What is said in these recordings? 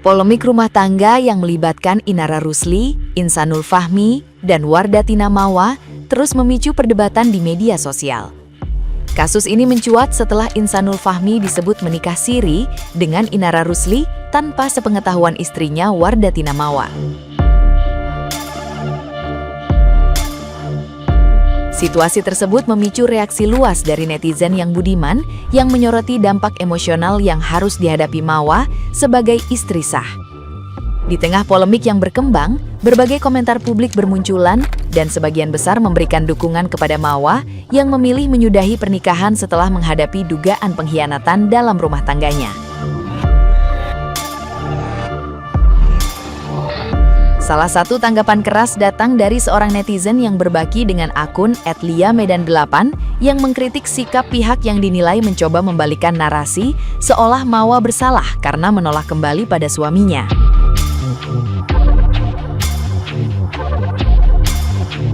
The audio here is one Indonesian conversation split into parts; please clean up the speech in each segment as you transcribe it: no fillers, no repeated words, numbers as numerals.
Polemik rumah tangga yang melibatkan Inara Rusli, Insanul Fahmi, dan Wardatina Mawa terus memicu perdebatan di media sosial. Kasus ini mencuat setelah Insanul Fahmi disebut menikah siri dengan Inara Rusli tanpa sepengetahuan istrinya Wardatina Mawa. Situasi tersebut memicu reaksi luas dari netizen yang budiman yang menyoroti dampak emosional yang harus dihadapi Mawa sebagai istri sah. Di tengah polemik yang berkembang, berbagai komentar publik bermunculan dan sebagian besar memberikan dukungan kepada Mawa yang memilih menyudahi pernikahan setelah menghadapi dugaan pengkhianatan dalam rumah tangganya. Salah satu tanggapan keras datang dari seorang netizen yang berbaki dengan akun @liamedan8 yang mengkritik sikap pihak yang dinilai mencoba membalikkan narasi seolah Mawa bersalah karena menolak kembali pada suaminya.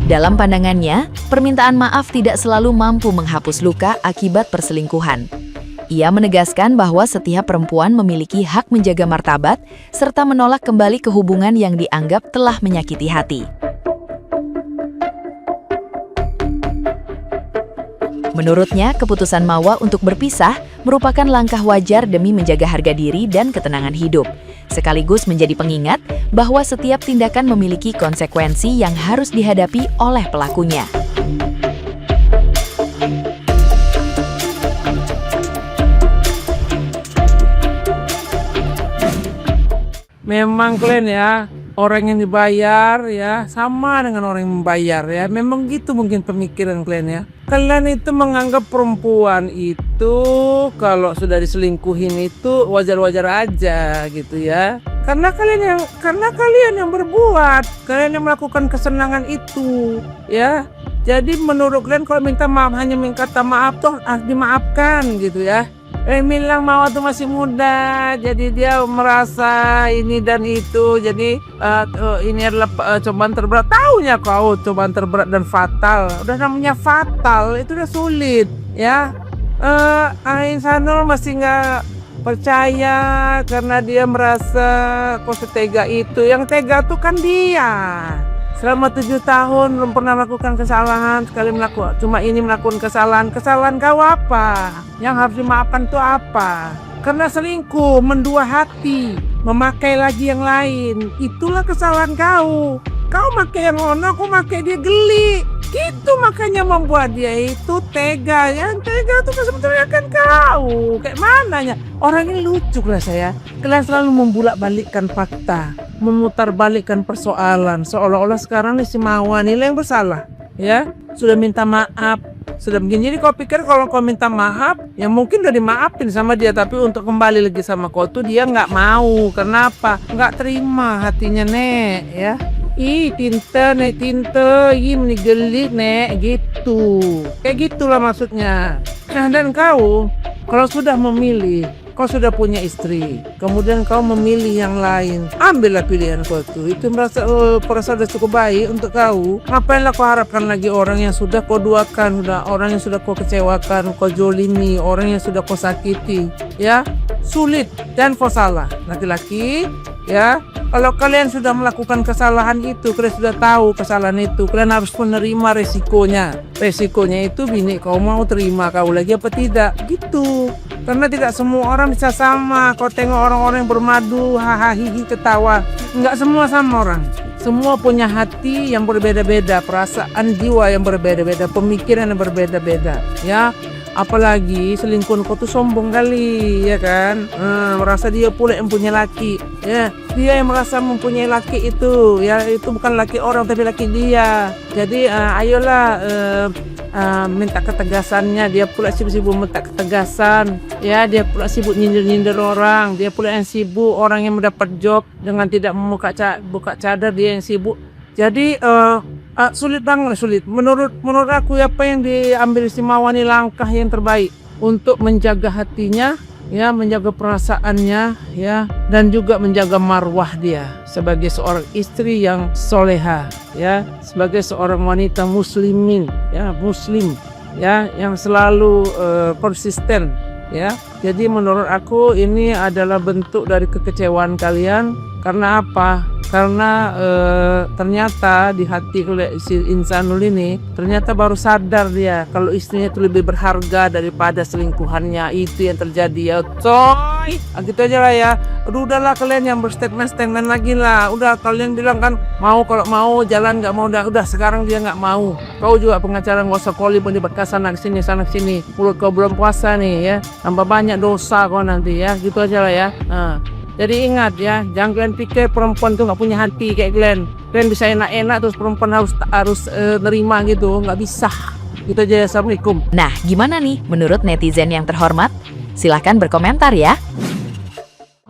Dalam pandangannya, permintaan maaf tidak selalu mampu menghapus luka akibat perselingkuhan. Ia menegaskan bahwa setiap perempuan memiliki hak menjaga martabat serta menolak kembali ke hubungan yang dianggap telah menyakiti hati. Menurutnya, keputusan Mawa untuk berpisah merupakan langkah wajar demi menjaga harga diri dan ketenangan hidup, sekaligus menjadi pengingat bahwa setiap tindakan memiliki konsekuensi yang harus dihadapi oleh pelakunya. Memang kalian ya, orang yang dibayar ya sama dengan orang yang membayar ya. Memang gitu mungkin pemikiran kalian ya. Kalian itu menganggap perempuan itu kalau sudah diselingkuhin itu wajar-wajar aja gitu ya. Karena kalian yang berbuat, kalian yang melakukan kesenangan itu ya. Jadi menurut kalian kalau minta maaf hanya minta maaf toh harus dimaafkan gitu ya. Bilang Mawa tuh masih muda, jadi dia merasa ini dan itu, jadi ini adalah cobaan terberat. Taunya kau cobaan terberat dan fatal, udah namanya fatal, itu udah sulit ya. Insanul masih nggak percaya karena dia merasa kok setega itu. Yang tega tuh kan dia. Selama 7 tahun belum pernah melakukan kesalahan, sekali melakukan kesalahan. Kesalahan kau apa? Yang harus dimaafkan itu apa? Karena selingkuh, mendua hati, memakai lagi yang lain. Itulah kesalahan kau. Kau pakai yang ono, aku pakai dia geli. Gitu makanya membuat dia itu tega. Yang tega itu kan sebetulnya kan kau. Kayak mananya? Orang ini lucu lah saya. Kalian selalu membulak-balikkan fakta, memutarbalikkan persoalan. Seolah-olah sekarang si Mawa nilai yang bersalah. Ya, sudah minta maaf. Sudah begini, jadi kau pikir kalau kau minta maaf, ya mungkin udah dimaafin sama dia. Tapi untuk kembali lagi sama kau tuh dia nggak mau. Kenapa? Nggak terima hatinya nek ya. Tinta, ini gelik nek, gitu. Kayak gitulah maksudnya. Nah dan kau, kalau sudah memilih, kau sudah punya istri, kemudian kau memilih yang lain, ambillah pilihan kau tuh. Itu merasa sudah cukup baik untuk kau. Ngapainlah kau harapkan lagi orang yang sudah kau duakan, orang yang sudah kau kecewakan, kau jolimi, orang yang sudah kau sakiti, ya sulit dan kau salah. Laki-laki, ya. Kalau kalian sudah melakukan kesalahan itu, kalian sudah tahu kesalahan itu, kalian harus menerima resikonya. Resikonya itu bini kau mau terima kau lagi apa tidak, gitu. Karena tidak semua orang bisa sama. Kau tengok orang-orang yang bermadu, hahaha, ketawa. Enggak semua sama orang. Semua punya hati yang berbeda-beda, perasaan jiwa yang berbeda-beda, pemikiran yang berbeda-beda, ya. Apalagi selingkuh kau tuh sombong kali, ya kan? Merasa dia pula yang punya laki, ya. Dia yang merasa mempunyai laki itu, ya itu bukan laki orang tapi laki dia. Jadi ayolah minta ketegasannya. Dia pula sibuk minta ketegasan, ya. Dia pula sibuk nyindir orang. Dia pula yang sibuk, orang yang mendapat job dengan tidak buka cadar dia yang sibuk. Jadi sulit banget, sulit. Menurut aku apa yang diambil si Mawa ini langkah yang terbaik untuk menjaga hatinya, ya, menjaga perasaannya, ya, dan juga menjaga marwah dia sebagai seorang istri yang soleha, ya, sebagai seorang wanita muslim, ya, yang selalu konsisten ya. Jadi menurut aku ini adalah bentuk dari kekecewaan kalian. Karena apa? Karena ternyata di hati si Insanul ini ternyata baru sadar dia kalau istrinya itu lebih berharga daripada selingkuhannya. Itu yang terjadi ya coy. Gitu aja lah ya. Udahlah kalian yang berstatement lagi lah. Udah kalian bilang kan mau, kalau mau jalan, nggak mau udah sekarang dia nggak mau. Kau juga pengacara nggak usah koli pun dibekas sana sini. Mulut kau belum puasa nih ya. Tambah banyak dosa kau nanti ya. Gitu aja lah ya. Nah. Jadi ingat ya, jangan kalian pikir perempuan tuh nggak punya hati kayak kalian. Kalian bisa enak-enak terus perempuan harus nerima gitu, nggak bisa. Gitu aja. Assalamualaikum. Nah, gimana nih menurut netizen yang terhormat? Silahkan berkomentar ya.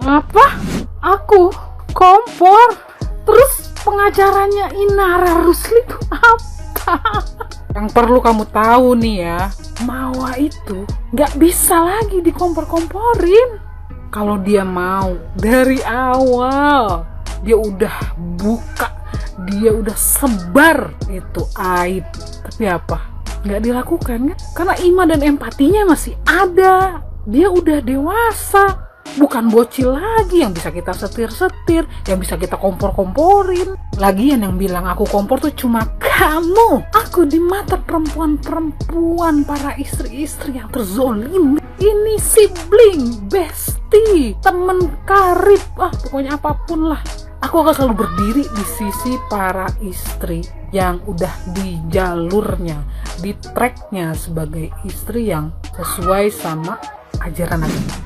Apa? Aku? Kompor? Terus pengacaranya Inara Rusli itu apa? Yang perlu kamu tahu nih ya, Mawa itu nggak bisa lagi dikompor-komporin. Kalau dia mau dari awal, dia udah buka, dia udah sebar itu aib. Tapi apa? Nggak dilakukan kan? Karena iman dan empatinya masih ada. Dia udah dewasa, bukan bocil lagi yang bisa kita setir-setir, yang bisa kita kompor-komporin. Lagian yang bilang aku kompor tuh cuma kamu. Aku di mata perempuan-perempuan, para istri-istri yang terzolim. Ini sibling, bestie, temen karib, pokoknya apapun lah. Aku akan selalu berdiri di sisi para istri yang udah di jalurnya, di tracknya sebagai istri yang sesuai sama ajaran agama.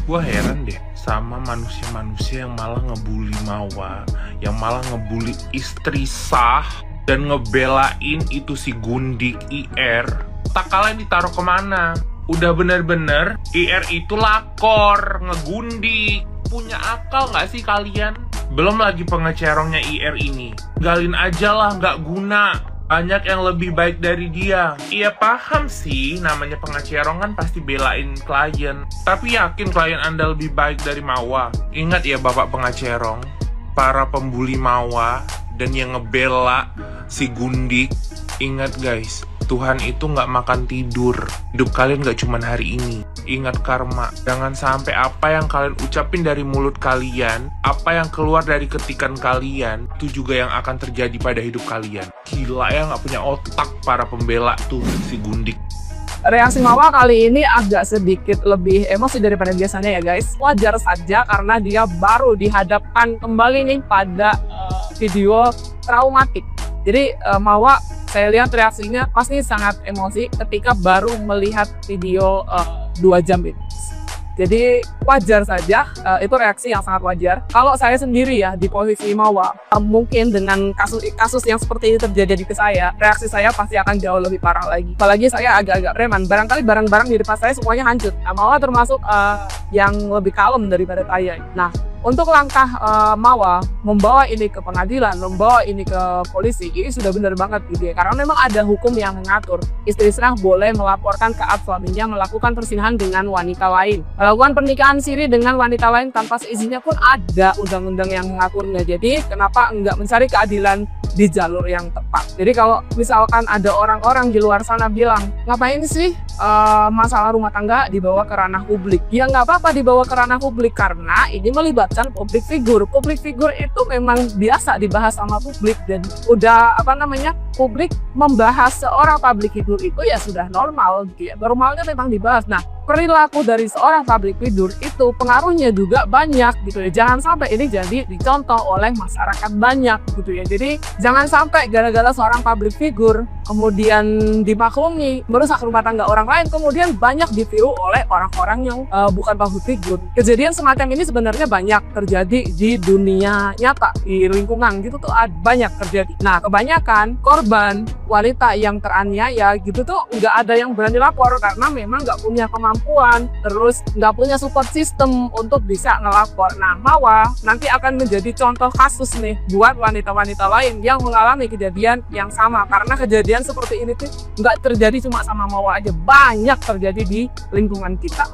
Gua heran deh sama manusia-manusia yang malah ngebully Mawa, yang malah ngebully istri sah dan ngebelain itu si Gundik IR. Tak kalah ditaruh kemana? Udah bener-bener IR itu lakor, ngegundik. Punya akal nggak sih kalian? Belum lagi pengecerongnya IR ini. Galin aja lah, nggak guna. Banyak yang lebih baik dari dia. Iya paham sih, namanya pengacerong kan pasti belain klien. Tapi yakin klien Anda lebih baik dari Mawa? Ingat ya Bapak pengacerong, para pembuli Mawa dan yang ngebela si Gundik. Ingat guys, Tuhan itu nggak makan tidur. Hidup kalian nggak cuma hari ini. Ingat karma. Jangan sampai apa yang kalian ucapin dari mulut kalian, apa yang keluar dari ketikan kalian, itu juga yang akan terjadi pada hidup kalian. Gila ya, nggak punya otak para pembela tuh si Gundik. Reaksi Mawa kali ini agak sedikit lebih emosi daripada biasanya ya guys. Wajar saja karena dia baru dihadapkan kembali nih pada video traumatik. Jadi Mawa, saya lihat reaksinya pasti sangat emosi ketika baru melihat video 2 jam itu. Jadi wajar saja, itu reaksi yang sangat wajar. Kalau saya sendiri ya di posisi Mawa, mungkin dengan kasus yang seperti ini terjadi di saya, reaksi saya pasti akan jauh lebih parah lagi. Apalagi saya agak-agak preman, barangkali barang-barang di depan saya semuanya hancur. Mawa termasuk yang lebih kalem daripada saya. Nah, untuk langkah Mawa membawa ini ke pengadilan, membawa ini ke polisi, ini sudah benar banget gitu ya. Karena memang ada hukum yang mengatur istri serang boleh melaporkan ke suaminya melakukan persinggahan dengan wanita lain. Melakukan pernikahan siri dengan wanita lain tanpa seizinnya pun ada undang-undang yang mengaturnya. Jadi kenapa enggak mencari keadilan di jalur yang tepat? Jadi kalau misalkan ada orang-orang di luar sana bilang, ngapain sih masalah rumah tangga dibawa ke ranah publik? Ya nggak apa-apa dibawa ke ranah publik karena ini melibatkan publik figur. Publik figur itu memang biasa dibahas sama publik dan udah publik membahas seorang public figure itu ya sudah normal gitu ya. Normalnya memang dibahas. Nah, perilaku dari seorang public figure itu pengaruhnya juga banyak gitu ya. Jangan sampai ini jadi dicontoh oleh masyarakat banyak gitu ya. Jadi jangan sampai gara-gara seorang public figure kemudian dimaklumi merusak rumah tangga orang lain, kemudian banyak ditiru oleh orang-orang yang bukan public figure. Kejadian semacam ini sebenarnya banyak terjadi di dunia nyata, di lingkungan gitu tuh banyak terjadi. Nah, kebanyakan korban wanita yang teraniaya gitu tuh nggak ada yang berani lapor karena memang nggak punya kemampuan, terus nggak punya support system untuk bisa ngelapor. Nah, Mawa nanti akan menjadi contoh kasus nih buat wanita-wanita lain yang mengalami kejadian yang sama, karena kejadian seperti ini tuh nggak terjadi cuma sama Mawa aja, banyak terjadi di lingkungan kita.